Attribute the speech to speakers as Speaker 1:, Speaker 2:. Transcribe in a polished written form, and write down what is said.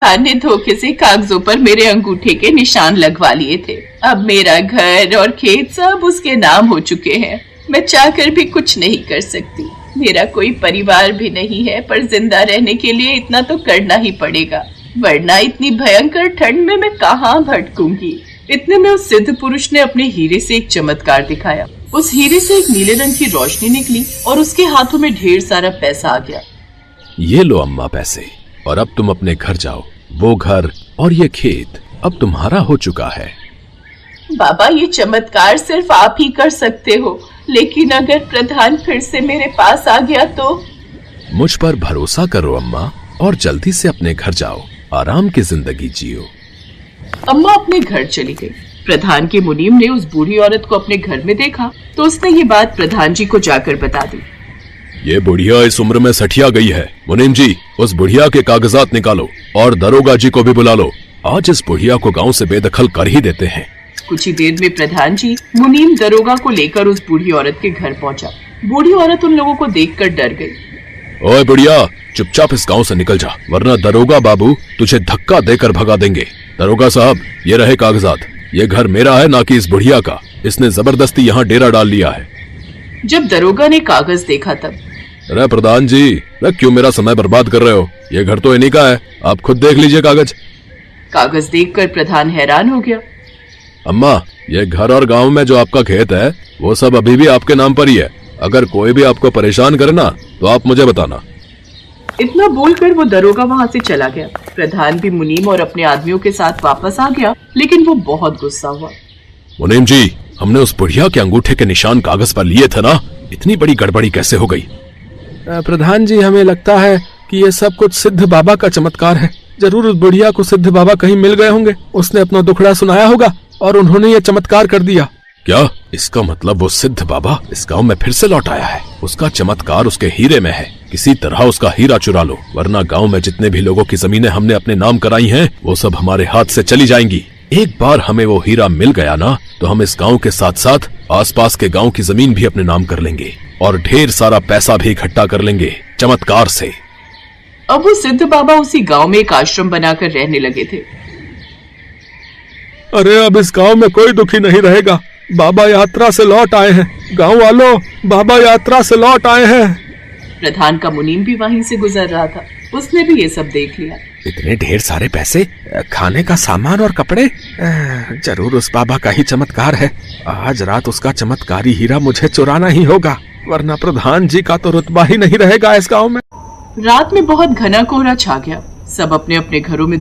Speaker 1: प्रधान ने धोखे से कागजों पर मेरे अंगूठे के निशान लगवा लिए थे। अब मेरा घर और खेत सब उसके नाम हो चुके हैं। मैं चाहकर भी कुछ नहीं कर सकती। मेरा कोई परिवार भी नहीं है, पर जिंदा रहने के लिए इतना तो करना ही पड़ेगा, वरना इतनी भयंकर ठंड में मैं कहाँ भटकूंगी। इतने में उस सिद्ध पुरुष ने अपने हीरे से एक चमत्कार दिखाया। उस हीरे से एक नीले रंग की रोशनी निकली और उसके हाथों में ढेर सारा पैसा आ गया।
Speaker 2: ये लो अम्मा पैसे, और अब तुम अपने घर जाओ। वो घर और ये खेत अब तुम्हारा हो चुका है।
Speaker 1: बाबा, ये चमत्कार सिर्फ आप ही कर सकते हो, लेकिन अगर प्रधान फिर से मेरे पास आ गया तो?
Speaker 2: मुझ पर भरोसा करो अम्मा, और जल्दी से अपने घर जाओ, आराम की जिंदगी जियो।
Speaker 1: अम्मा अपने घर चली गई। प्रधान के मुनीम ने उस बूढ़ी औरत को अपने घर में देखा तो उसने ये बात प्रधान जी को जाकर बता दी।
Speaker 2: ये बुढ़िया इस उम्र में सठिया गई है। मुनीम जी, उस बुढ़िया के कागजात निकालो और दरोगा जी को भी बुला लो। आज इस बुढ़िया को गांव से बेदखल कर ही देते हैं।
Speaker 1: कुछ ही देर में प्रधान जी मुनीम दरोगा को लेकर उस बूढ़ी औरत के घर पहुंचा। बूढ़ी औरत उन लोगों को देखकर डर गई।
Speaker 2: ओए बुढ़िया, चुपचाप इस गांव से निकल जा, वरना दरोगा बाबू तुझे धक्का देकर भगा देंगे। दरोगा साहब, ये रहे कागजात। ये घर मेरा है, ना कि इस बुढ़िया का। इसने जबरदस्ती यहाँ डेरा डाल लिया है।
Speaker 1: जब दरोगा ने कागज देखा तब,
Speaker 2: अरे प्रधान जी, क्यों मेरा समय बर्बाद कर रहे हो? ये घर तो इन्हीं का है, आप खुद देख लीजिए कागज।
Speaker 1: कागज देखकर प्रधान हैरान हो गया।
Speaker 2: अम्मा, ये घर और गांव में जो आपका खेत है वो सब अभी भी आपके नाम पर ही है। अगर कोई भी आपको परेशान करे ना तो आप मुझे बताना।
Speaker 1: इतना बोलकर वो दरोगा वहाँ से चला गया। प्रधान भी मुनीम और अपने आदमियों के साथ वापस आ गया, लेकिन वो बहुत गुस्सा हुआ।
Speaker 2: मुनीम जी, हमने उस बुढ़िया के अंगूठे के निशान कागज पर लिए थे ना, इतनी बड़ी गड़बड़ी कैसे हो गई?
Speaker 3: प्रधान जी, हमें लगता है कि ये सब कुछ सिद्ध बाबा का चमत्कार है। जरूर उस बुढ़िया को सिद्ध बाबा कहीं मिल गए होंगे। उसने अपना दुखड़ा सुनाया होगा और उन्होंने ये चमत्कार कर दिया।
Speaker 2: क्या इसका मतलब वो सिद्ध बाबा इस गांव में फिर से लौट आया है? उसका चमत्कार उसके हीरे में है। किसी तरह उसका हीरा चुरा लो, वरना गांव में जितने भी लोगों की जमीनें हमने अपने नाम कराई हैं वो सब हमारे हाथ से चली जाएंगी। एक बार हमें वो हीरा मिल गया ना तो हम इस गांव के साथ साथ आसपास के गांव की जमीन भी अपने नाम कर लेंगे और ढेर सारा पैसा भी इकट्ठा कर लेंगे चमत्कार से।
Speaker 1: अब वो सिद्ध बाबा उसी गांव में एक आश्रम बनाकर रहने लगे थे।
Speaker 3: अरे, अब इस गांव में कोई दुखी नहीं रहेगा। बाबा यात्रा से लौट आए हैं। गांव वालों, बाबा यात्रा से लौट आए हैं।
Speaker 1: प्रधान का मुनीम भी वहीं से गुजर रहा था। उसने भी ये सब देख लिया।
Speaker 3: इतने ढेर सारे पैसे, खाने का सामान और कपड़े, जरूर उस बाबा का ही चमत्कार है। आज रात उसका चमत्कारी हीरा मुझे चुराना ही होगा, वरना प्रधान जी का तो रुतबा ही नहीं रहेगा इस गांव में।
Speaker 1: रात में बहुत घना कोहरा छा गया। सब अपने अपने घरों में